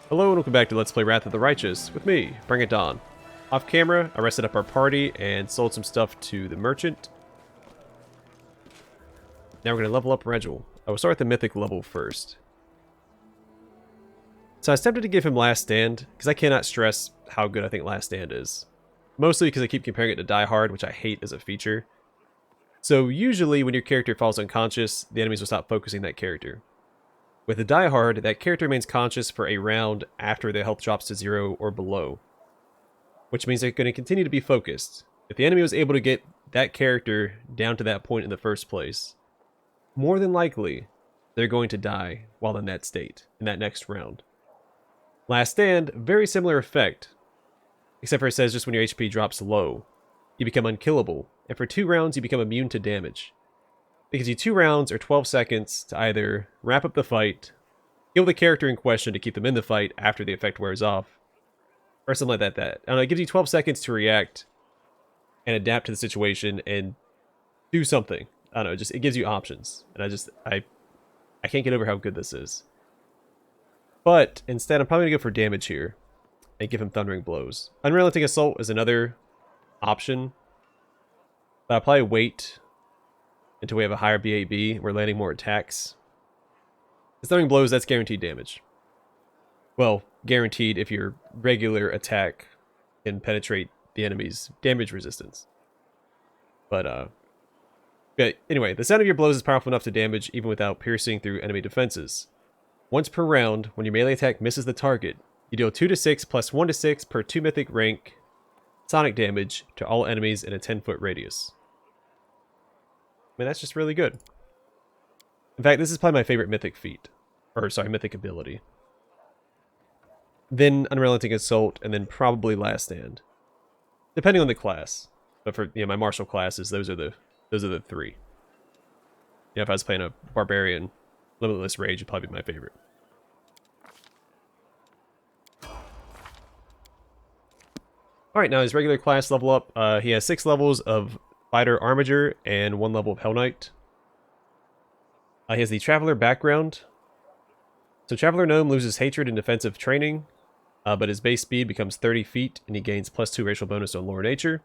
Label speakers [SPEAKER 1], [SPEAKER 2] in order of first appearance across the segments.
[SPEAKER 1] Hello and welcome back to Let's Play Wrath of the Righteous with me, Bring It On. Off camera, I rested up our party and sold some stuff to the merchant. Now we're going to level up Regil. I will start with the mythic level first. So I was tempted to give him Last Stand, because I cannot stress how good I think Last Stand is. Mostly because I keep comparing it to Die Hard, which I hate as a feature. So usually when your character falls unconscious, the enemies will stop focusing that character. With the Die Hard, that character remains conscious for a round after their health drops to 0 or below, which means they're going to continue to be focused. If the enemy was able to get that character down to that point in the first place, more than likely, they're going to die while in that state, in that next round. Last Stand, very similar effect, except for it says just when your HP drops low, you become unkillable, and for 2 rounds you become immune to damage. It gives you 2 rounds or 12 seconds to either wrap up the fight, kill the character in question to keep them in the fight after the effect wears off, or something like that. I don't know, it gives you 12 seconds to react and adapt to the situation and do something. I don't know, just it gives you options. And I can't get over how good this is. But instead, I'm probably going to go for damage here and give him Thundering Blows. Unrelenting Assault is another option, but I'll probably wait until we have a higher BAB. We're landing more attacks. His Thundering Blows, that's guaranteed damage. Well, guaranteed if your regular attack can penetrate the enemy's damage resistance. But anyway, the sound of your blows is powerful enough to damage even without piercing through enemy defenses. Once per round, when your melee attack misses the target, you deal 2d6 plus 1d6 per 2 mythic rank sonic damage to all enemies in a 10-foot radius. I mean, that's just really good. In fact, this is probably my favorite mythic feat. Or, sorry, mythic ability. Then Unrelenting Assault, and then probably Last Stand. Depending on the class. But for my martial classes, those are the 3. Yeah, if I was playing a Barbarian, Limitless Rage would probably be my favorite. Alright, now his regular class level up. He has 6 levels of Fighter Armiger and 1 level of Hell Knight. He has the Traveler background. So Traveler Gnome loses hatred and defensive training, but his base speed becomes 30 feet, and he gains +2 racial bonus on Lore Nature.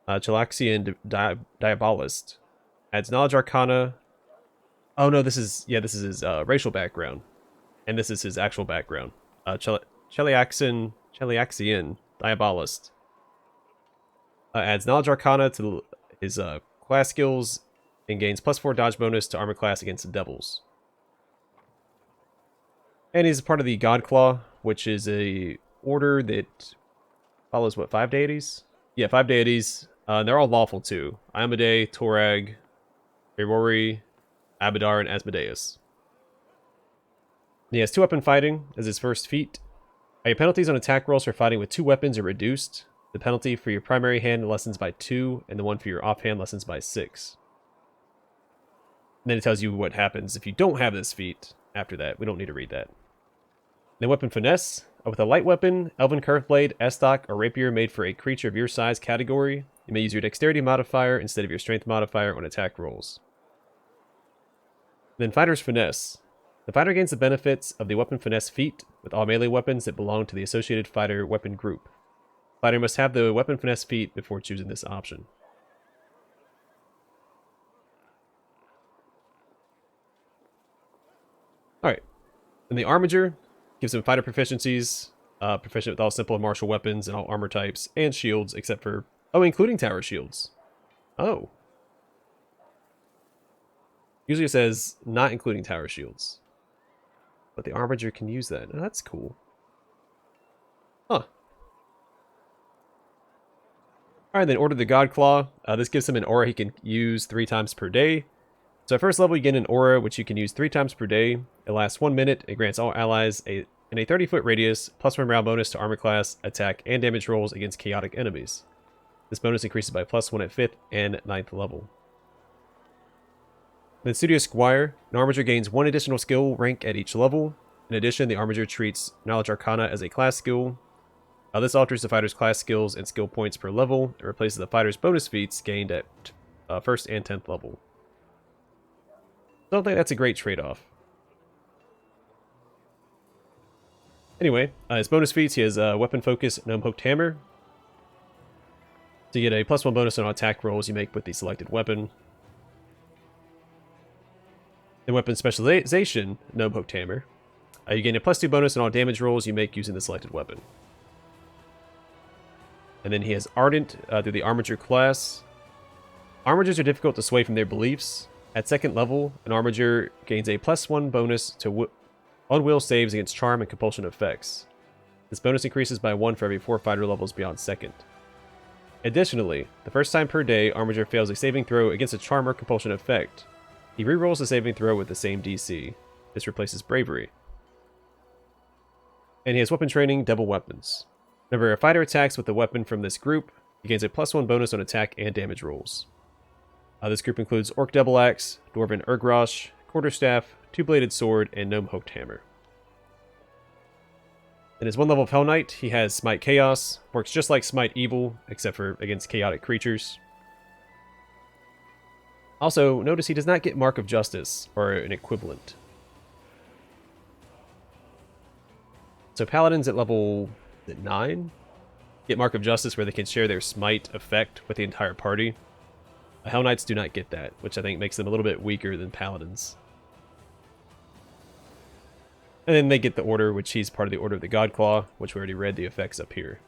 [SPEAKER 1] Chilaxian Diabolist adds Knowledge Arcana. Oh no, this is his racial background, and this is his actual background. Cheliaxian Diabolist adds Knowledge Arcana to his class skills and gains +4 dodge bonus to armor class against devils. And he's a part of the Godclaw, which is a order that follows, what, 5 deities? Yeah, 5 deities. They're all lawful too. Iomedae, Torag, Berori, Abadar, and Asmodeus. He has 2-weapon fighting as his first feat. Your penalties on attack rolls for fighting with 2 weapons are reduced. The penalty for your primary hand lessens by 2, and the one for your offhand lessens by 6. And then it tells you what happens if you don't have this feat after that. We don't need to read that. Then Weapon Finesse. With a light weapon, Elven Curve Blade, Estoc, or Rapier made for a creature of your size category, you may use your Dexterity modifier instead of your Strength modifier on attack rolls. Then Fighter's Finesse. The fighter gains the benefits of the Weapon Finesse feat with all melee weapons that belong to the associated fighter weapon group. Fighter must have the Weapon Finesse feat before choosing this option. Alright. Then the Armiger gives him fighter proficiencies, proficient with all simple and martial weapons and all armor types, and shields, except for, including tower shields. Oh. Usually it says, not including tower shields. But the Armiger can use that. Oh, that's cool. Huh. Alright, then Order the Godclaw. This gives him an aura he can use 3 times per day. So at first level you get an aura which you can use 3 times per day. It lasts 1 minute. It grants all allies in a 30-foot radius, +1 morale bonus to armor class, attack, and damage rolls against chaotic enemies. This bonus increases by +1 at 5th and 9th level. Then Studio Squire. An Armiger gains 1 additional skill rank at each level. In addition, the Armiger treats Knowledge Arcana as a class skill. This alters the fighter's class skills and skill points per level, and replaces the fighter's bonus feats gained at 1st and 10th level. I don't think that's a great trade-off. Anyway, his bonus feats, he has Weapon Focus, Gnome Hooked Hammer. To get a +1 bonus on attack rolls you make with the selected weapon. The Weapon Specialization, Gnome Hooked Hammer. You gain a +2 bonus on all damage rolls you make using the selected weapon. And then he has Ardent through the Armiger class. Armigers are difficult to sway from their beliefs. At 2nd level, an Armiger gains a +1 bonus to on will saves against charm and compulsion effects. This bonus increases by 1 for every 4 fighter levels beyond 2nd. Additionally, the first time per day Armiger fails a saving throw against a charm or compulsion effect, he rerolls the saving throw with the same DC. This replaces Bravery. And he has Weapon Training, Double Weapons. Whenever a fighter attacks with a weapon from this group, he gains a +1 bonus on attack and damage rolls. This group includes Orc Double Axe, Dwarven Urgrosh, Quarterstaff, Two-Bladed Sword, and Gnome Hooked Hammer. In his 1 level of Hell Knight, he has Smite Chaos, works just like Smite Evil, except for against chaotic creatures. Also, notice he does not get Mark of Justice, or an equivalent. So Paladins at level 9 get Mark of Justice where they can share their Smite effect with the entire party. Hell Knights do not get that, which I think makes them a little bit weaker than Paladins. And then they get the Order, which he's part of the Order of the Godclaw, which we already read the effects up here.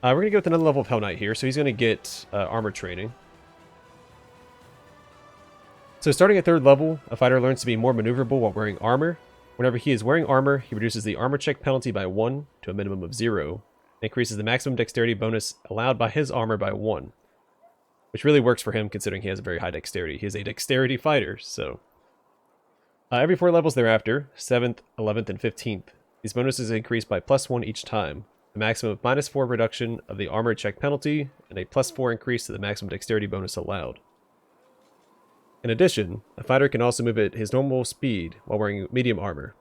[SPEAKER 1] We're going to go with another level of Hell Knight here, so he's going to get Armor Training. So starting at 3rd level, a fighter learns to be more maneuverable while wearing armor. Whenever he is wearing armor, he reduces the armor check penalty by 1 to a minimum of 0, and increases the maximum dexterity bonus allowed by his armor by 1. Which really works for him considering he has a very high dexterity. He is a dexterity fighter, so... every 4 levels thereafter, 7th, 11th, and 15th, these bonuses increase by +1 each time, a maximum of -4 reduction of the armor check penalty, and a +4 increase to the maximum dexterity bonus allowed. In addition, a fighter can also move at his normal speed while wearing medium armor.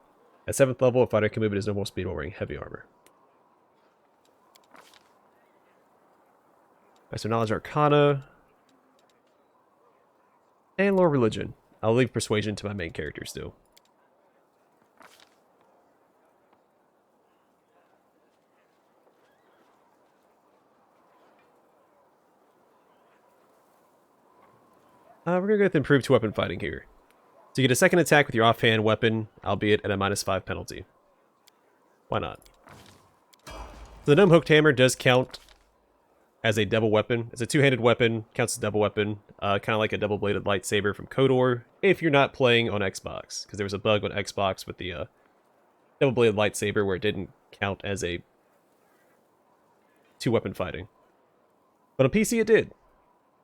[SPEAKER 1] At 7th level, a fighter can move at his normal speed while wearing heavy armor. Alright, so Knowledge Arcana, and Lore Religion. I'll leave Persuasion to my main character still. We're going to go with Improved 2-Weapon Fighting here. So you get a 2nd attack with your offhand weapon, albeit at a -5 penalty. Why not? So the Gnome Hooked Hammer does count as a double weapon. It's a 2-handed weapon, counts as a double weapon, kind of like a double-bladed lightsaber from KOTOR, if you're not playing on Xbox, because there was a bug on Xbox with the double-bladed lightsaber where it didn't count as a 2-weapon fighting. But on PC it did.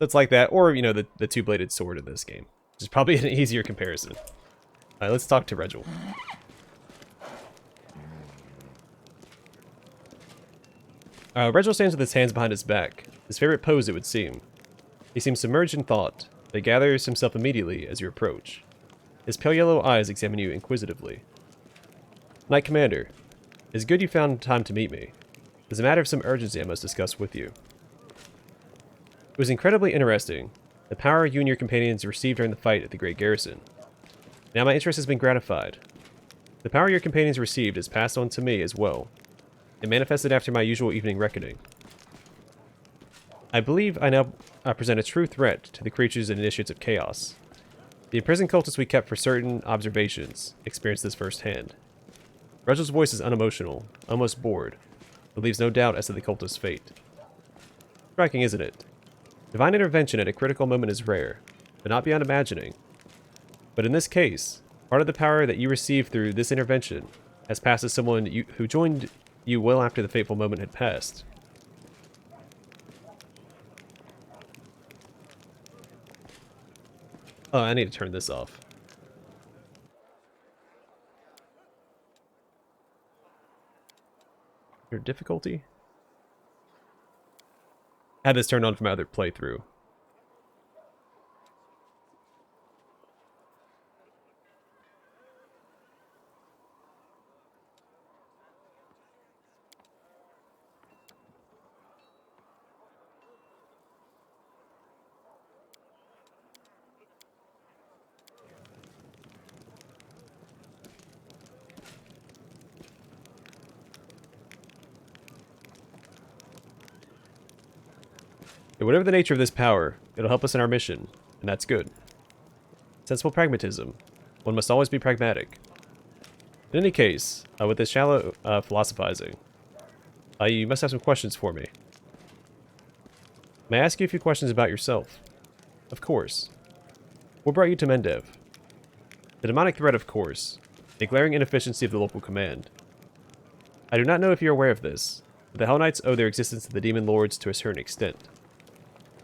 [SPEAKER 1] That's like that, or, you know, the two-bladed sword in this game, which is probably an easier comparison. Alright, let's talk to Regil. Regil stands with his hands behind his back. His favorite pose, it would seem. He seems submerged in thought, but gathers himself immediately as you approach. His pale yellow eyes examine you inquisitively. Knight Commander, it's good you found time to meet me. There's a matter of some urgency I must discuss with you. It was incredibly interesting, the power you and your companions received during the fight at the Great Garrison. Now my interest has been gratified. The power your companions received is passed on to me as well. It manifested after my usual evening reckoning. I believe I now present a true threat to the creatures and initiates of chaos. The imprisoned cultists we kept for certain observations experienced this firsthand. Regil's voice is unemotional, almost bored, but leaves no doubt as to the cultist's fate. Striking, isn't it? Divine intervention at a critical moment is rare, but not beyond imagining. But in this case, part of the power that you received through this intervention has passed to someone who joined you well after the fateful moment had passed. Oh, I need to turn this off. Your difficulty? I had this turned on from my other playthrough. And whatever the nature of this power, it'll help us in our mission, and that's good. Sensible pragmatism. One must always be pragmatic. In any case, with this shallow philosophizing, you must have some questions for me. May I ask you a few questions about yourself? Of course. What brought you to Mendev? The demonic threat, of course. The glaring inefficiency of the local command. I do not know if you're aware of this, but the Hell Knights owe their existence to the Demon Lords to a certain extent.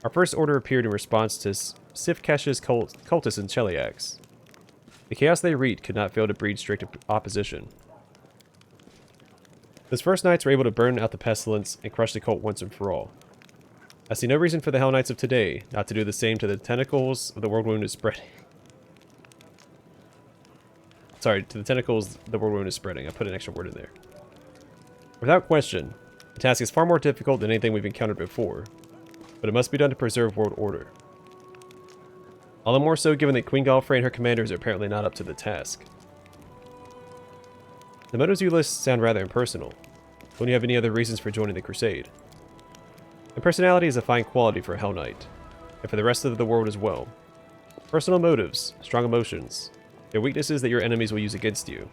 [SPEAKER 1] Our first order appeared in response to Sifkesh's cultists and Cheliax. The chaos they wreaked could not fail to breed strict opposition. Those first knights were able to burn out the pestilence and crush the cult once and for all. I see no reason for the Hell Knights of today not to do the same to the tentacles of the world wound is spreading. Sorry, to the tentacles the world wound is spreading. I put an extra word in there. Without question, the task is far more difficult than anything we've encountered before, but it must be done to preserve world order. All the more so given that Queen Galfrey and her commanders are apparently not up to the task. The motives you list sound rather impersonal. Don't you have any other reasons for joining the Crusade? Impersonality is a fine quality for a Hell Knight, and for the rest of the world as well. Personal motives, strong emotions, they're weaknesses that your enemies will use against you.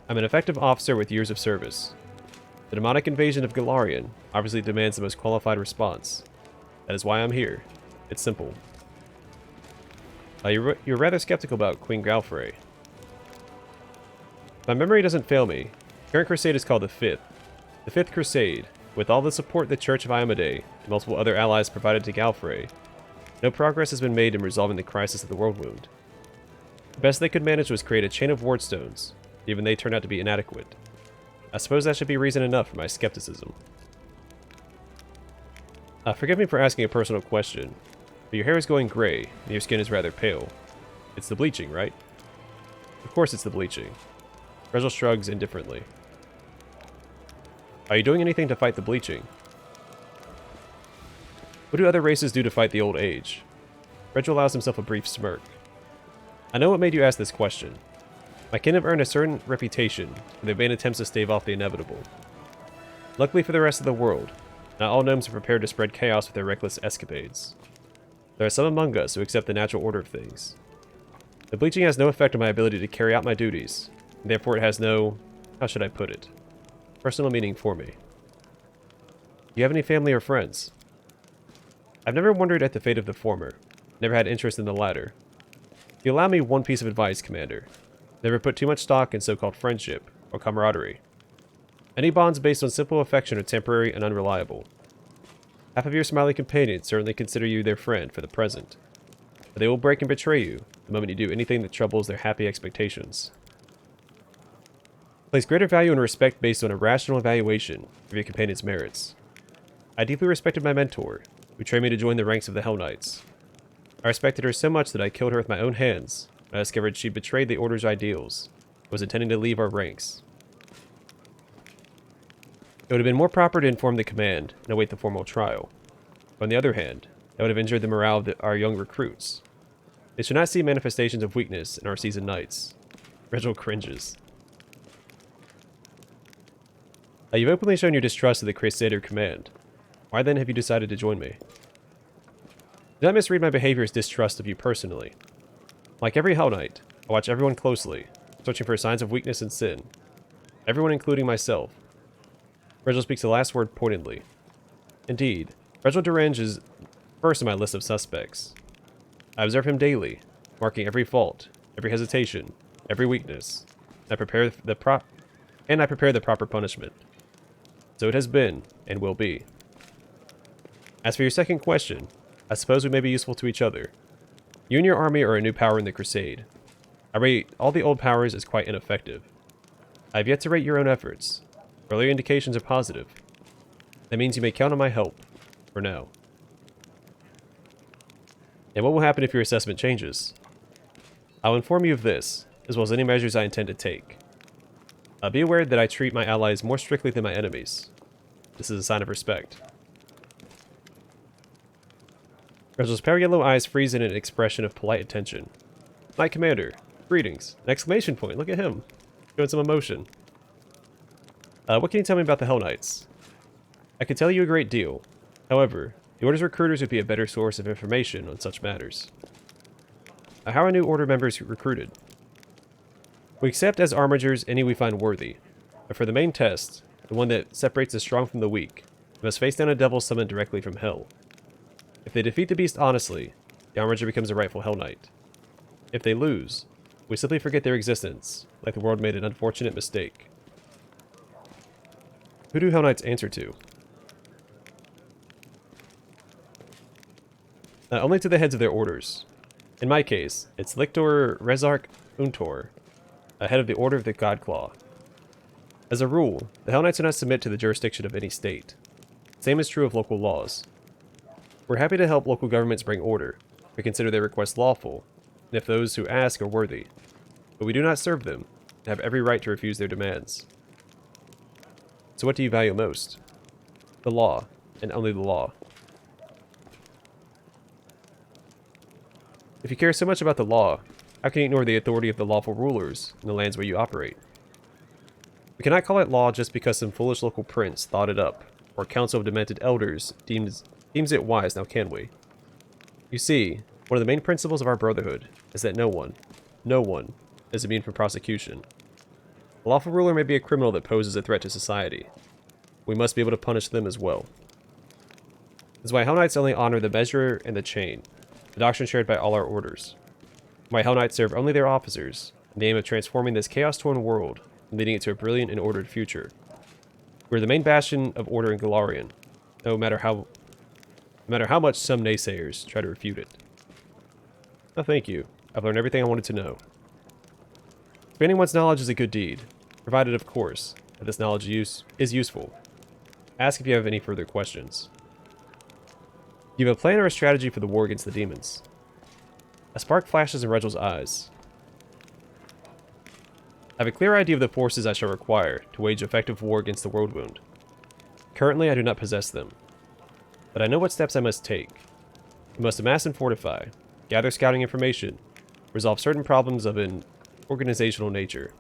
[SPEAKER 1] I'm an effective officer with years of service. The demonic invasion of Galarian obviously demands the most qualified response. That is why I'm here. It's simple. You're rather skeptical about Queen Galfrey. If my memory doesn't fail me, the current crusade is called the Fifth. The Fifth Crusade, with all the support the Church of Iomedae and multiple other allies provided to Galfrey, no progress has been made in resolving the crisis of the world wound. The best they could manage was create a chain of wardstones, even they turned out to be inadequate. I suppose that should be reason enough for my skepticism. Forgive me for asking a personal question, but your hair is going gray, and your skin is rather pale. It's the bleaching, right? Of course it's the bleaching. Regil shrugs indifferently. Are you doing anything to fight the bleaching? What do other races do to fight the old age? Regil allows himself a brief smirk. I know what made you ask this question. My kin have earned a certain reputation in their vain attempts to stave off the inevitable. Luckily for the rest of the world, not all gnomes are prepared to spread chaos with their reckless escapades. There are some among us who accept the natural order of things. The bleaching has no effect on my ability to carry out my duties, and therefore it has no, how should I put it, personal meaning for me. Do you have any family or friends? I've never wondered at the fate of the former, never had interest in the latter. If you allow me one piece of advice, Commander, never put too much stock in so-called friendship or camaraderie. Any bonds based on simple affection are temporary and unreliable. Half of your smiley companions certainly consider you their friend for the present, but they will break and betray you the moment you do anything that troubles their happy expectations. Place greater value and respect based on a rational evaluation of your companion's merits. I deeply respected my mentor, who trained me to join the ranks of the Hell Knights. I respected her so much that I killed her with my own hands when I discovered she betrayed the Order's ideals and was intending to leave our ranks. It would have been more proper to inform the command and await the formal trial. But on the other hand, that would have injured the morale of our young recruits. They should not see manifestations of weakness in our seasoned knights. Regil cringes. You've openly shown your distrust of the Crusader command. Why then have you decided to join me? Do not misread my behavior as distrust of you personally. Like every Hell Knight, I watch everyone closely, searching for signs of weakness and sin. Everyone including myself. Regil speaks the last word pointedly. Indeed, Regill Derenge is first on my list of suspects. I observe him daily, marking every fault, every hesitation, every weakness. I prepare the proper punishment. So it has been, and will be. As for your second question, I suppose we may be useful to each other. You and your army are a new power in the Crusade. I rate all the old powers as quite ineffective. I have yet to rate your own efforts. Earlier indications are positive. That means you may count on my help, for now. And what will happen if your assessment changes? I'll inform you of this, as well as any measures I intend to take. Be aware that I treat my allies more strictly than my enemies. This is a sign of respect. Regil's pale yellow eyes freeze in an expression of polite attention. My commander, greetings. An exclamation point, look at him. Showing some emotion. What can you tell me about the Hell Knights? I can tell you a great deal. However, if The Order's recruiters would be a better source of information on such matters. How are new Order members recruited? We accept as armigers any we find worthy, but for the main test, the one that separates the strong from the weak, they must face down a devil summoned directly from hell. If they defeat the beast honestly, the armiger becomes a rightful Hell Knight. If they lose, we simply forget their existence, like the world made an unfortunate mistake. Who do Hell Knights answer to? Only to the heads of their orders. In my case, it's Lictor Rezark Untor, head of the Order of the Godclaw. As a rule, the Hell Knights do not submit to the jurisdiction of any state. Same is true of local laws. We're happy to help local governments bring order. We consider their requests lawful, and if those who ask are worthy. But we do not serve them, and have every right to refuse their demands. So what do you value most? The law, and only the law. If you care so much about the law, how can you ignore the authority of the lawful rulers in the lands where you operate? We cannot call it law just because some foolish local prince thought it up, or a council of demented elders deems it wise, now can we? You see, one of the main principles of our brotherhood is that no one is immune from prosecution. A lawful ruler may be a criminal that poses a threat to society. We must be able to punish them as well. This is why Hell Knights only honor the measure and the chain, the doctrine shared by all our orders. Why Hell Knights serve only their officers, in the aim of transforming this chaos-torn world and leading it to a brilliant and ordered future. We're the main bastion of order in Golarion, no matter how much some naysayers try to refute it. Oh, thank you. I've learned everything I wanted to know. Expanding one's knowledge is a good deed, provided, of course, that this knowledge is useful. Ask if you have any further questions. Do you have a plan or a strategy for the war against the demons? A spark flashes in Regil's eyes. I have a clear idea of the forces I shall require to wage effective war against the World Wound. Currently, I do not possess them. But I know what steps I must take. We must amass and fortify, gather scouting information, resolve certain problems of an organizational nature.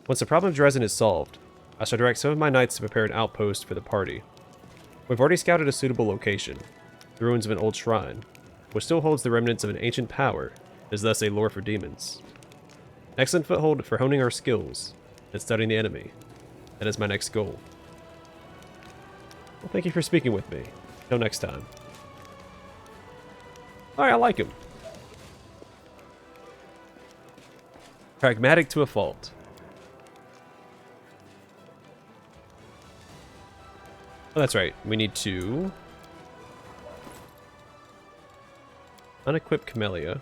[SPEAKER 1] Once the problem of Dresden is solved, I shall direct some of my knights to prepare an outpost for the party. We've already scouted a suitable location, the ruins of an old shrine, which still holds the remnants of an ancient power, and is thus a lure for demons. An excellent foothold for honing our skills and studying the enemy. That is my next goal. Well, thank you for speaking with me. Until next time. Alright, I like him. Pragmatic to a fault. Oh, that's right. We need to unequip Camellia.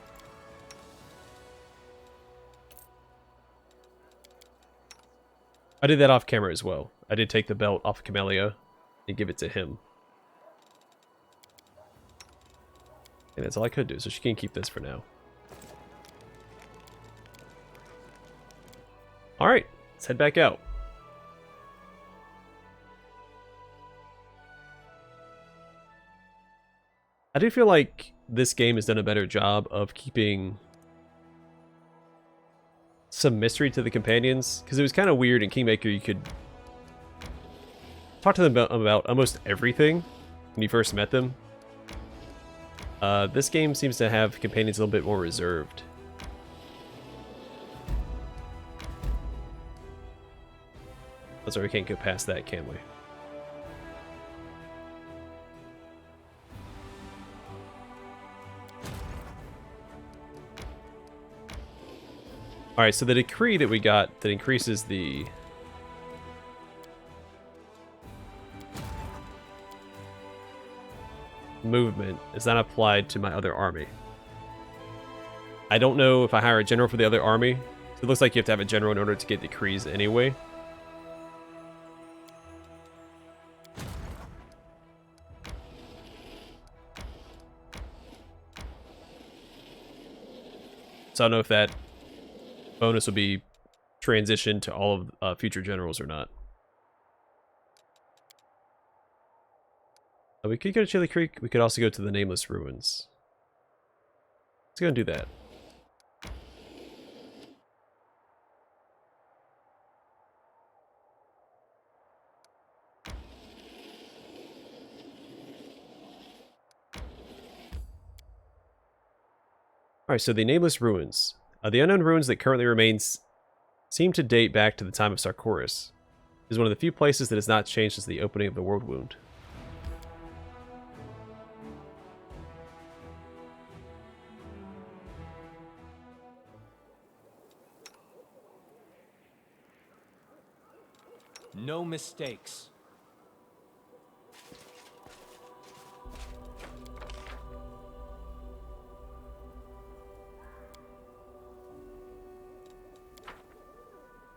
[SPEAKER 1] I did that off camera as well. I did take the belt off of Camellia and give it to him. And that's all I could do, so she can keep this for now. Alright, let's head back out. I do feel like this game has done a better job of keeping some mystery to the companions, because it was kind of weird in Kingmaker. You could talk to them about almost everything when you first met them. This game seems to have companions a little bit more reserved. That's why we can't go past that, can we? Alright, so the decree that we got that increases the movement is not applied to my other army. I don't know if I hire a general for the other army. It looks like you have to have a general in order to get decrees anyway. So I don't know if that bonus will be transitioned to all of future generals or not. We could go to Chili Creek. We could also go to the Nameless Ruins. Let's go and do that. Alright, so the Nameless Ruins. The unknown ruins that currently remains seem to date back to the time of Sarkoris. It is one of the few places that has not changed since the opening of the World Wound.
[SPEAKER 2] No mistakes.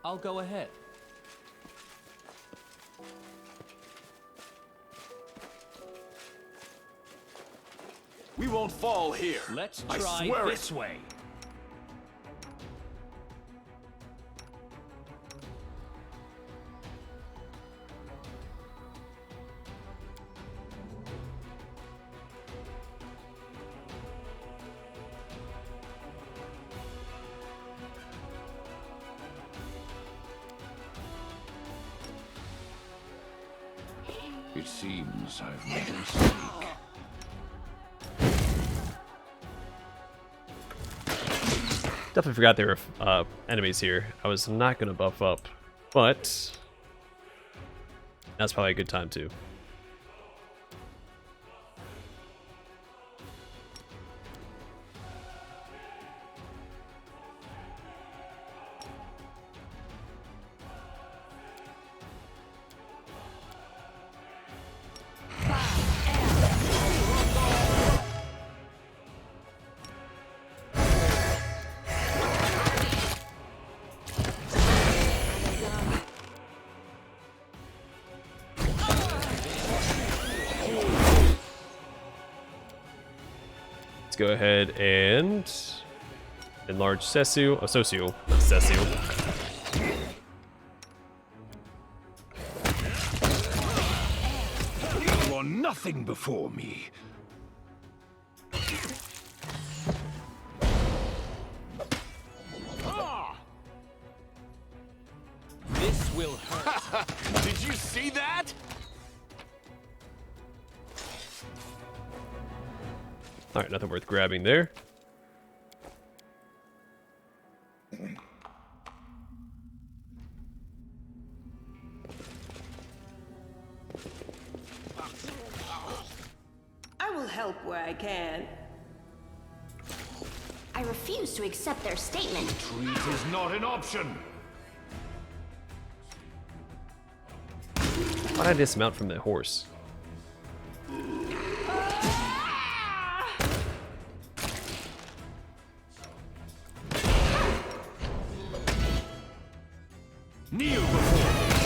[SPEAKER 2] I'll go ahead.
[SPEAKER 3] We won't fall here.
[SPEAKER 2] Let's
[SPEAKER 3] I
[SPEAKER 2] try
[SPEAKER 3] swear
[SPEAKER 2] this way.
[SPEAKER 3] It seems I've made a mistake.
[SPEAKER 1] Definitely forgot there were enemies here. I was not going to buff up, but that's probably a good time too. Go ahead and enlarge Sesu. Oh, Sosio, not Sesu.
[SPEAKER 3] You are nothing before me.
[SPEAKER 2] This will hurt.
[SPEAKER 3] Did you see that?
[SPEAKER 1] Alright, nothing worth grabbing there.
[SPEAKER 4] I will help where I can.
[SPEAKER 5] I refuse to accept their statement.
[SPEAKER 3] Retreat is not an option.
[SPEAKER 1] Why did I dismount from the horse?
[SPEAKER 3] Kneel before me.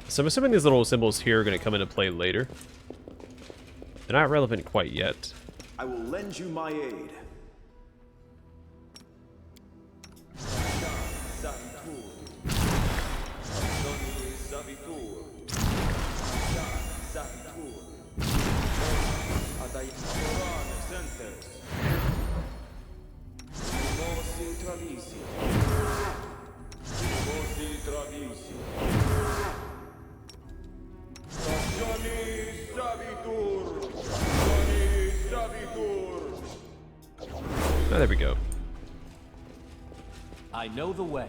[SPEAKER 1] So I'm assuming these little symbols here are going to come into play later. They're not relevant quite yet.
[SPEAKER 6] I will lend you my aid.
[SPEAKER 1] Oh, there we go.
[SPEAKER 2] I know the way.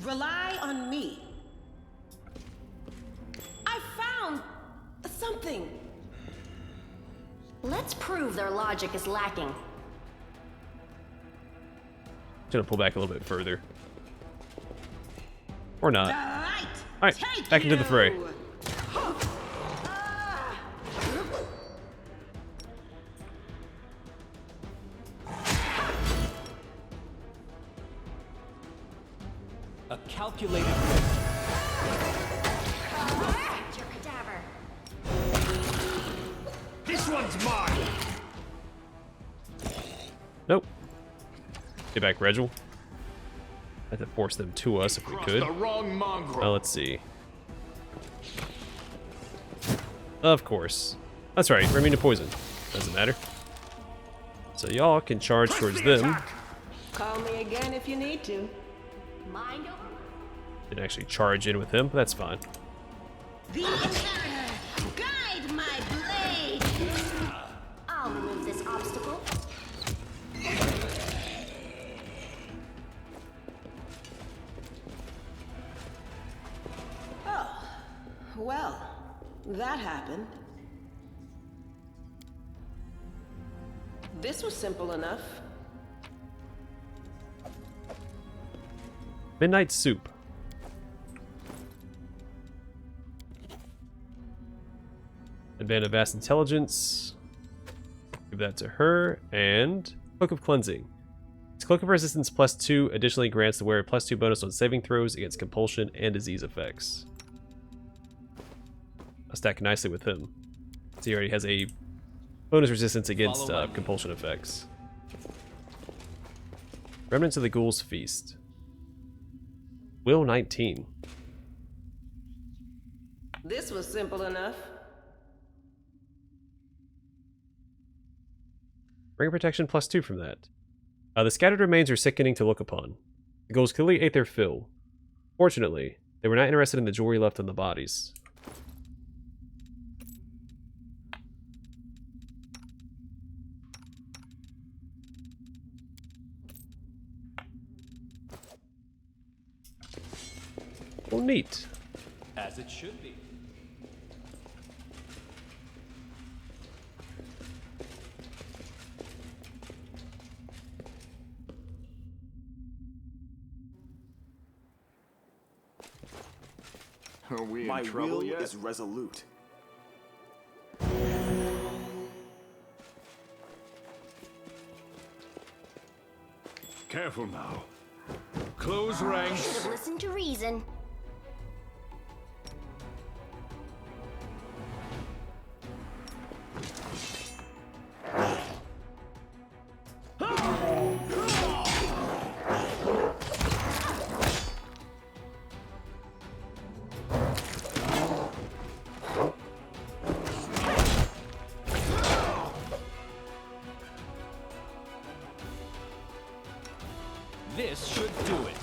[SPEAKER 4] Rely on me. I found something.
[SPEAKER 5] Let's prove their logic is lacking.
[SPEAKER 1] Just gonna pull back a little bit further. Or not. Alright, back into the fray.
[SPEAKER 2] A calculated risk.
[SPEAKER 5] Your cadaver.
[SPEAKER 3] This one's mine.
[SPEAKER 1] Nope. Get back, Regil. I have to force them to us if we
[SPEAKER 3] Crossed
[SPEAKER 1] could.
[SPEAKER 3] the wrong mongrel.
[SPEAKER 1] Well, let's see. Of course. That's right, we're immune to poison. Doesn't matter. So y'all can charge towards them.
[SPEAKER 4] Call me again if you need to.
[SPEAKER 5] Mind over?
[SPEAKER 1] Didn't actually charge in with him, but that's fine.
[SPEAKER 4] The Inheritor, guide my blade!
[SPEAKER 5] I'll remove this obstacle.
[SPEAKER 4] Oh, well, that happened. This was simple enough.
[SPEAKER 1] Midnight Soup. Advance of Vast Intelligence. Give that to her. And Cloak of Cleansing. Its Cloak of Resistance +2 additionally grants the wearer +2 bonus on saving throws against compulsion and disease effects. I'll stack nicely with him. So he already has a bonus resistance against compulsion effects. Remnants of the Ghoul's Feast. Will 19.
[SPEAKER 4] This was simple enough.
[SPEAKER 1] Ring of Protection +2 from that. The scattered remains are sickening to look upon. The ghouls clearly ate their fill. Fortunately, they were not interested in the jewelry left on the bodies. Well, neat.
[SPEAKER 2] As it should be.
[SPEAKER 3] Are we
[SPEAKER 6] My
[SPEAKER 3] in trouble
[SPEAKER 6] will
[SPEAKER 3] yet?
[SPEAKER 6] is resolute.
[SPEAKER 3] Careful now. Close
[SPEAKER 5] Should
[SPEAKER 3] ranks.
[SPEAKER 5] have listened to reason.
[SPEAKER 2] This should do it.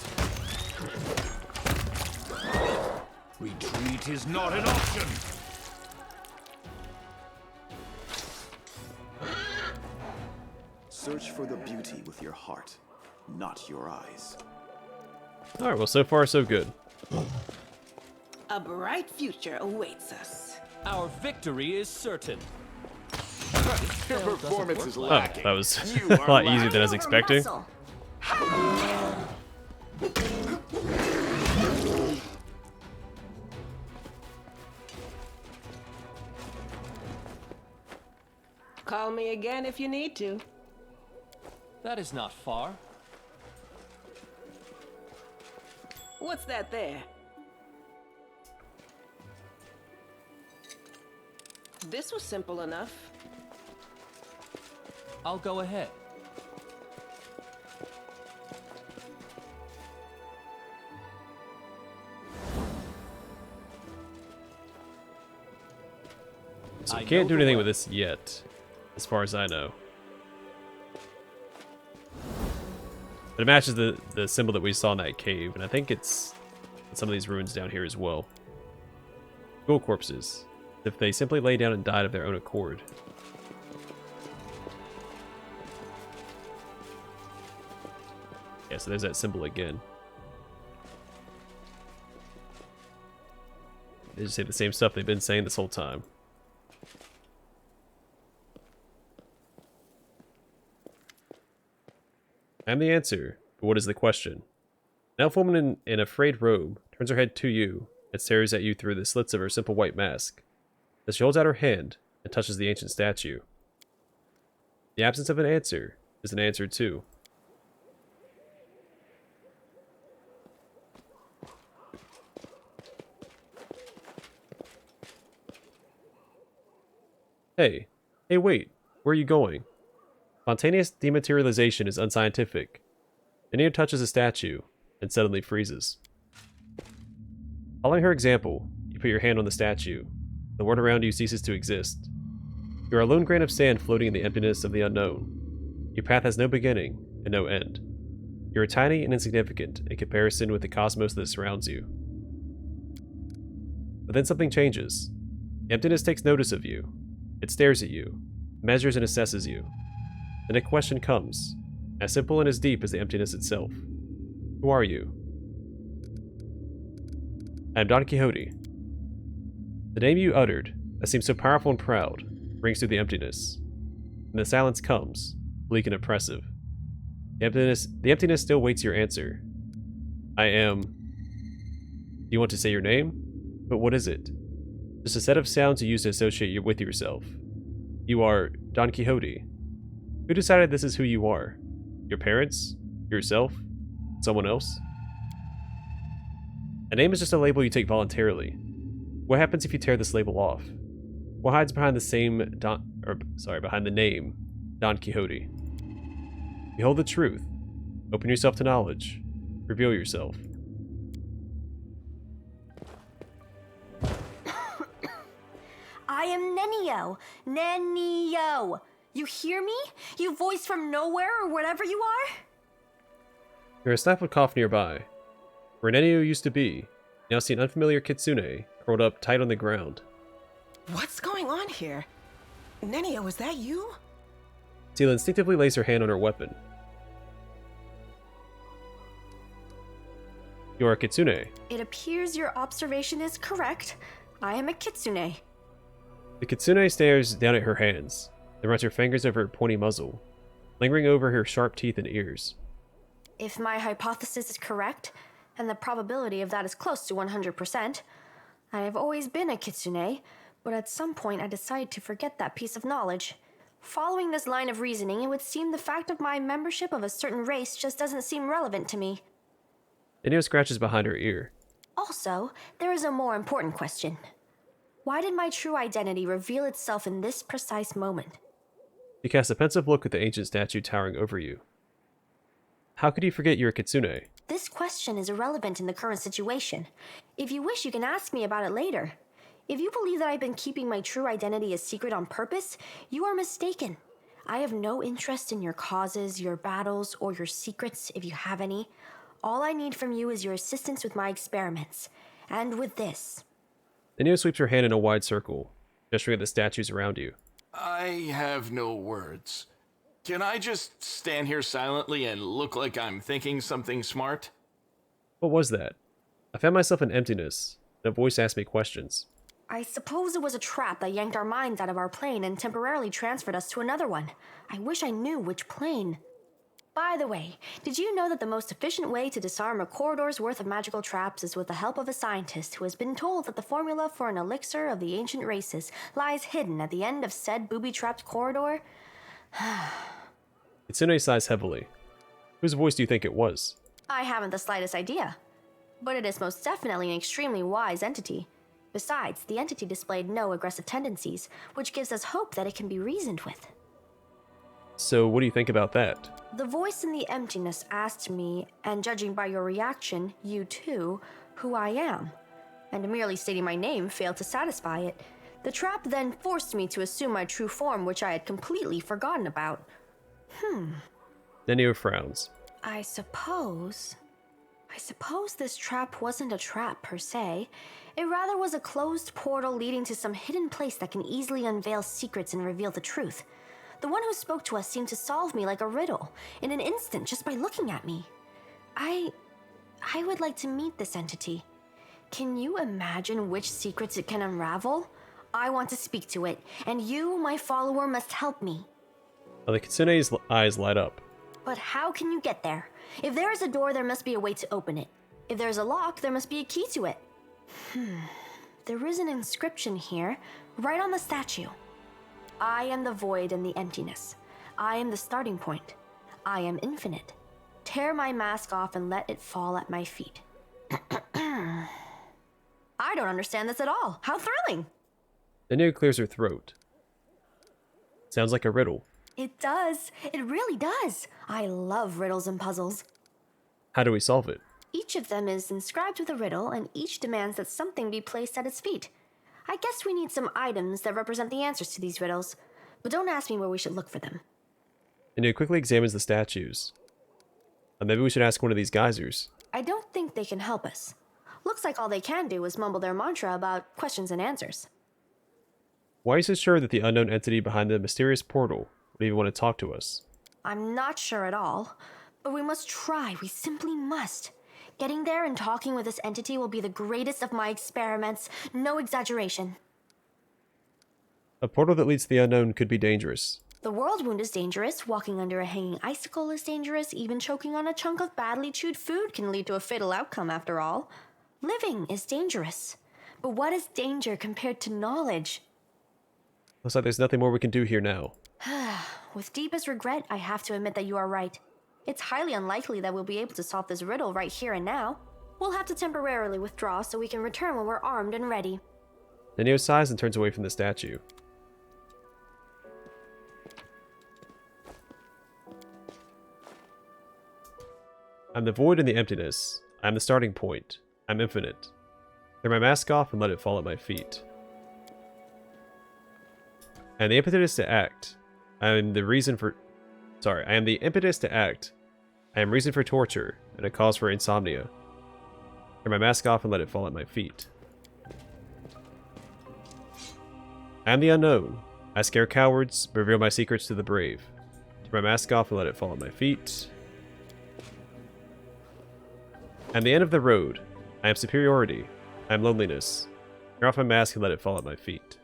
[SPEAKER 3] Retreat is not an option.
[SPEAKER 6] Search for the beauty with your heart, not your eyes.
[SPEAKER 1] Alright, well, so far, so good.
[SPEAKER 4] A bright future awaits us.
[SPEAKER 2] Our victory is certain.
[SPEAKER 3] Your performance is
[SPEAKER 1] Oh,
[SPEAKER 3] lacking.
[SPEAKER 1] that was
[SPEAKER 3] You
[SPEAKER 1] a
[SPEAKER 3] are
[SPEAKER 1] lot
[SPEAKER 3] lacking.
[SPEAKER 1] easier than I was
[SPEAKER 5] Over
[SPEAKER 1] expecting.
[SPEAKER 5] muscle.
[SPEAKER 4] Call me again if you need to.
[SPEAKER 2] That is not far.
[SPEAKER 4] What's that there? This was simple enough.
[SPEAKER 2] I'll go ahead.
[SPEAKER 1] So we
[SPEAKER 2] I
[SPEAKER 1] can't
[SPEAKER 2] know
[SPEAKER 1] do
[SPEAKER 2] the
[SPEAKER 1] anything
[SPEAKER 2] way.
[SPEAKER 1] with this yet, as far as I know. But it matches the symbol that we saw in that cave, and I think it's in some of these ruins down here as well. Ghoul corpses. If they simply lay down and died of their own accord. Yeah, so there's that symbol again. They just say the same stuff they've been saying this whole time. I'm the answer, but what is the question? An elf woman in a frayed robe turns her head to you and stares at you through the slits of her simple white mask. As she holds out her hand and touches the ancient statue. The absence of an answer is an answer too. Hey, wait, where are you going? Spontaneous dematerialization is unscientific. Nenio touches a statue and suddenly freezes. Following her example, you put your hand on the statue. The world around you ceases to exist. You are a lone grain of sand floating in the emptiness of the unknown. Your path has no beginning and no end. You are tiny and insignificant in comparison with the cosmos that surrounds you. But then something changes. Emptiness takes notice of you. It stares at you, measures and assesses you. Then a question comes, as simple and as deep as the emptiness itself. Who are you? I am Don Quixote. The name you uttered, that seems so powerful and proud, rings through the emptiness. And the silence comes, bleak and oppressive. The emptiness still waits your answer. I am... Do you want to say your name? But what is it? Just a set of sounds you use to associate you with yourself. You are Don Quixote. Who decided this is who you are? Your parents? Yourself? Someone else? A name is just a label you take voluntarily. What happens if you tear this label off? What hides behind behind the name Don Quixote? Behold the truth. Open yourself to knowledge. Reveal yourself.
[SPEAKER 5] I am Nenio. Nenio. You hear me? You voice from nowhere or whatever you are?
[SPEAKER 1] You're a stifled cough nearby. Where Nenio used to be, you now see an unfamiliar kitsune curled up tight on the ground.
[SPEAKER 4] What's going on here? Nenio, is that you?
[SPEAKER 1] Seela instinctively lays her hand on her weapon. You are a kitsune.
[SPEAKER 5] It appears your observation is correct. I am a kitsune.
[SPEAKER 1] The kitsune stares down at her hands, then runs her fingers over her pointy muzzle, lingering over her sharp teeth and ears.
[SPEAKER 5] If my hypothesis is correct, and the probability of that is close to 100%, I have always been a kitsune, but at some point I decided to forget that piece of knowledge. Following this line of reasoning, it would seem the fact of my membership of a certain race just doesn't seem relevant to me.
[SPEAKER 1] Nenio scratches behind her ear.
[SPEAKER 5] Also, there is a more important question. Why did my true identity reveal itself in this precise moment?
[SPEAKER 1] You cast a pensive look at the ancient statue towering over you. How could you forget you're a kitsune?
[SPEAKER 5] This question is irrelevant in the current situation. If you wish, you can ask me about it later. If you believe that I've been keeping my true identity a secret on purpose, you are mistaken. I have no interest in your causes, your battles, or your secrets, if you have any. All I need from you is your assistance with my experiments. And with this.
[SPEAKER 1] Nenio sweeps her hand in a wide circle, gesturing at the statues around you.
[SPEAKER 7] I have no words. Can I just stand here silently and look like I'm thinking something smart?
[SPEAKER 1] What was that? I found myself in emptiness, and a voice asked me questions.
[SPEAKER 5] I suppose it was a trap that yanked our minds out of our plane and temporarily transferred us to another one. I wish I knew which plane. By the way, did you know that the most efficient way to disarm a corridor's worth of magical traps is with the help of a scientist who has been told that the formula for an elixir of the ancient races lies hidden at the end of said booby-trapped corridor?
[SPEAKER 1] Kitsune sighs heavily. Whose voice do you think it was?
[SPEAKER 5] I haven't the slightest idea. But it is most definitely an extremely wise entity. Besides, the entity displayed no aggressive tendencies, which gives us hope that it can be reasoned with.
[SPEAKER 1] So what do you think about that?
[SPEAKER 5] The voice in the emptiness asked me, and judging by your reaction, you too, who I am. And merely stating my name failed to satisfy it. The trap then forced me to assume my true form, which I had completely forgotten about.
[SPEAKER 1] Nenio frowns.
[SPEAKER 5] I suppose this trap wasn't a trap per se. It rather was a closed portal leading to some hidden place that can easily unveil secrets and reveal the truth. The one who spoke to us seemed to solve me like a riddle, in an instant just by looking at me. I would like to meet this entity. Can you imagine which secrets it can unravel? I want to speak to it, and you, my follower, must help me.
[SPEAKER 1] The kitsune's eyes light up.
[SPEAKER 5] But how can you get there? If there is a door, there must be a way to open it. If there's a lock, there must be a key to it. There is an inscription here, right on the statue. I am the void and the emptiness. I am the starting point. I am infinite. Tear my mask off and let it fall at my feet. I don't understand this at all. How thrilling!
[SPEAKER 1] Nenio clears her throat. Sounds like a riddle.
[SPEAKER 5] It does. It really does. I love riddles and puzzles.
[SPEAKER 1] How do we solve it?
[SPEAKER 5] Each of them is inscribed with a riddle, and each demands that something be placed at its feet. I guess we need some items that represent the answers to these riddles, but don't ask me where we should look for them.
[SPEAKER 1] Nenio quickly examines the statues. Maybe we should ask one of these geysers.
[SPEAKER 5] I don't think they can help us. Looks like all they can do is mumble their mantra about questions and answers.
[SPEAKER 1] Why are you so sure that the unknown entity behind the mysterious portal would even want to talk to us?
[SPEAKER 5] I'm not sure at all, but we must try. We simply must. Getting there and talking with this entity will be the greatest of my experiments. No exaggeration.
[SPEAKER 1] A portal that leads to the unknown could be dangerous.
[SPEAKER 5] The world wound is dangerous. Walking under a hanging icicle is dangerous. Even choking on a chunk of badly chewed food can lead to a fatal outcome after all. Living is dangerous. But what is danger compared to knowledge?
[SPEAKER 1] Looks like there's nothing more we can do here now.
[SPEAKER 5] With deepest regret, I have to admit that you are right. It's highly unlikely that we'll be able to solve this riddle right here and now. We'll have to temporarily withdraw so we can return when we're armed and ready.
[SPEAKER 1] Nenio sighs and turns away from the statue. I'm the void and the emptiness. I'm the starting point. I'm infinite. Tear my mask off and let it fall at my feet. I am the impetus to act. I am the reason for... Sorry, I am the impetus to act. I am reason for torture, and a cause for insomnia. Tear my mask off and let it fall at my feet. I am the unknown. I scare cowards, but reveal my secrets to the brave. Tear my mask off and let it fall at my feet. I am the end of the road. I am superiority. I am loneliness. Tear off my mask and let it fall at my feet.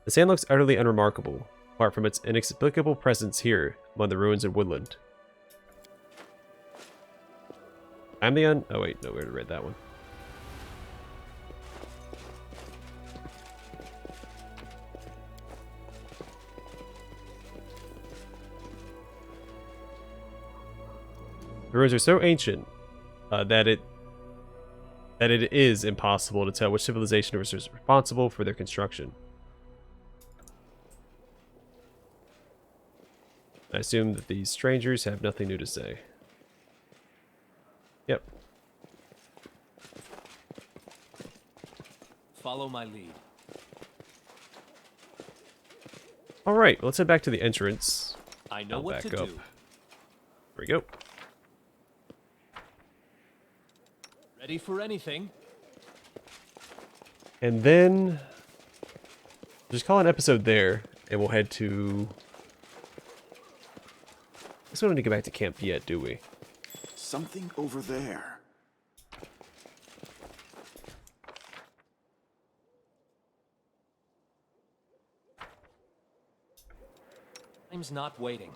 [SPEAKER 1] The sand looks utterly unremarkable, apart from its inexplicable presence here among the ruins and woodland. I'm the Oh wait, no, we already read that one. The ruins are so ancient that it is impossible to tell which civilization was responsible for their construction. I assume that these strangers have nothing new to say. Yep.
[SPEAKER 2] Follow my lead.
[SPEAKER 1] Alright, let's head back to the entrance.
[SPEAKER 2] I know
[SPEAKER 1] I'll
[SPEAKER 2] what
[SPEAKER 1] back
[SPEAKER 2] to
[SPEAKER 1] up.
[SPEAKER 2] do.
[SPEAKER 1] There we go.
[SPEAKER 2] Ready for anything?
[SPEAKER 1] And then... just call an episode there, and we'll head to... I guess we don't need to go back to camp yet, do we?
[SPEAKER 6] Something over there.
[SPEAKER 2] Time's not waiting.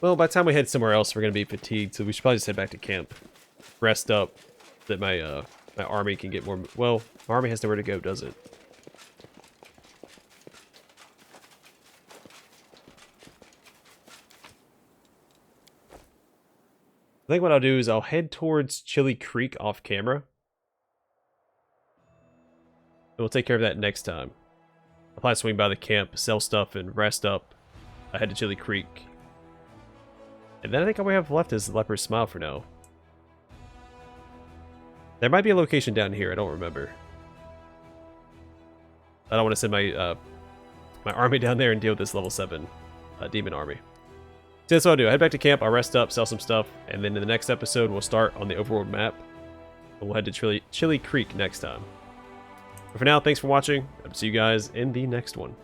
[SPEAKER 1] Well, by the time we head somewhere else, we're going to be fatigued, so we should probably just head back to camp. Rest up, so that my my army can get more... Well, my army has nowhere to go, does it? I think what I'll do is I'll head towards Chili Creek off camera. And we'll take care of that next time. I'll probably swing by the camp, sell stuff, and rest up. I head to Chili Creek. And then I think all we have left is Leper's Smile for now. There might be a location down here, I don't remember. I don't want to send my my army down there and deal with this level 7 demon army. So that's what I'll do. I'll head back to camp, I'll rest up, sell some stuff, and then in the next episode we'll start on the overworld map. And we'll head to Chili Creek next time. But for now, thanks for watching. I'll see you guys in the next one.